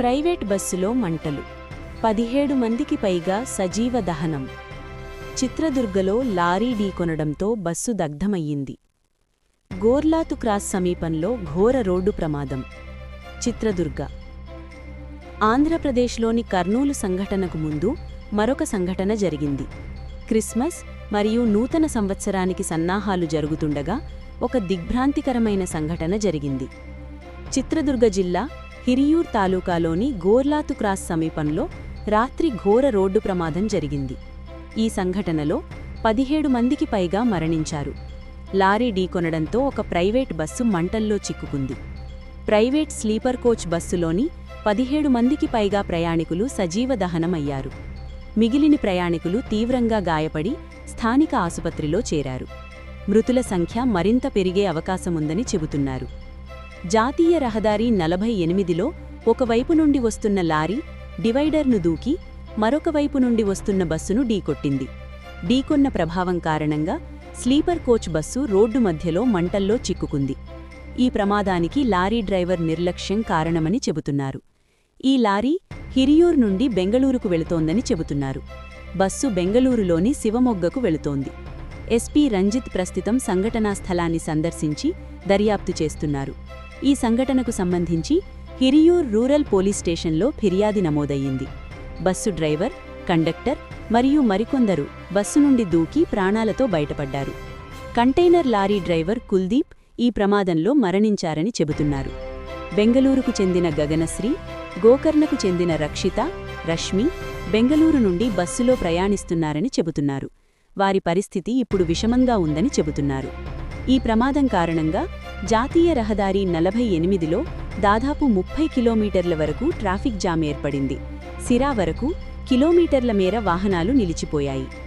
Private బస్సులో మంటలు 17 మందికి పైగా సజీవ దహనం. చిత్రదుర్గలో లారీ ఢీకొనడంతో బస్సు దగ్ధమయ్యింది. గోర్లాతు క్రాస్ సమీపంలో ఘోర రోడ్డు ప్రమాదం. చిత్రదుర్గ ఆంధ్రప్రదేశ్లోని కర్నూలు సంఘటనకు ముందు మరొక సంఘటన జరిగింది. క్రిస్మస్ మరియు నూతన సంవత్సరానికి సన్నాహాలు జరుగుతుండగా ఒక దిగ్భ్రాంతికరమైన సంఘటన జరిగింది. చిత్రదుర్గ జిల్లా హిరియూర్ తాలూకాలోని గోర్లాతు క్రాస్ సమీపంలో రాత్రి ఘోర రోడ్డు ప్రమాదం జరిగింది. ఈ సంఘటనలో 17 మందికి పైగా మరణించారు. లారీ ఢీకొనడంతో ఒక ప్రైవేట్ బస్సు మంటల్లో చిక్కుకుంది. ప్రైవేట్ స్లీపర్ కోచ్ బస్సులోని 17 మందికి పైగా ప్రయాణికులు సజీవ దహనమయ్యారు. మిగిలిన ప్రయాణికులు తీవ్రంగా గాయపడి స్థానిక ఆసుపత్రిలో చేరారు. మృతుల సంఖ్య మరింత పెరిగే అవకాశముందని చెబుతున్నారు. జాతీయ రహదారి 48లో ఒకవైపు నుండి వస్తున్న లారీ డివైడర్ను దూకి మరొక వైపు నుండి వస్తున్న బస్సును ఢీకొట్టింది. ఢీకొన్న ప్రభావం కారణంగా స్లీపర్ కోచ్ బస్సు రోడ్డు మధ్యలో మంటల్లో చిక్కుకుంది. ఈ ప్రమాదానికి లారీ డ్రైవర్ నిర్లక్ష్యం కారణమని చెబుతున్నారు. ఈ లారీ హిరియూర్ నుండి బెంగళూరుకు వెళుతోందని చెబుతున్నారు. బస్సు బెంగళూరులోని శివమొగ్గకు వెళుతోంది. ఎస్పీ రంజిత్ ప్రస్తుతం సంఘటనా స్థలాన్ని సందర్శించి దర్యాప్తు చేస్తున్నారు. ఈ సంఘటనకు సంబంధించి హిరియూర్ రూరల్ పోలీస్ స్టేషన్లో ఫిర్యాదు నమోదయ్యింది. బస్సు డ్రైవర్, కండక్టర్ మరియు మరికొందరు బస్సు నుండి దూకి ప్రాణాలతో బయటపడ్డారు. కంటైనర్ లారీ డ్రైవర్ కుల్దీప్ ఈ ప్రమాదంలో మరణించారని చెబుతున్నారు. బెంగళూరుకు చెందిన గగనశ్రీ, గోకర్ణకు చెందిన రక్షిత, రష్మి బెంగళూరు నుండి బస్సులో ప్రయాణిస్తున్నారని చెబుతున్నారు. వారి పరిస్థితి ఇప్పుడు విషమంగా ఉందని చెబుతున్నారు. ఈ ప్రమాదం కారణంగా జాతీయ రహదారి 48లో దాదాపు 30 కిలోమీటర్ల వరకు ట్రాఫిక్ జామ్ ఏర్పడింది. సిరా వరకు కిలోమీటర్ల మేర వాహనాలు నిలిచిపోయాయి.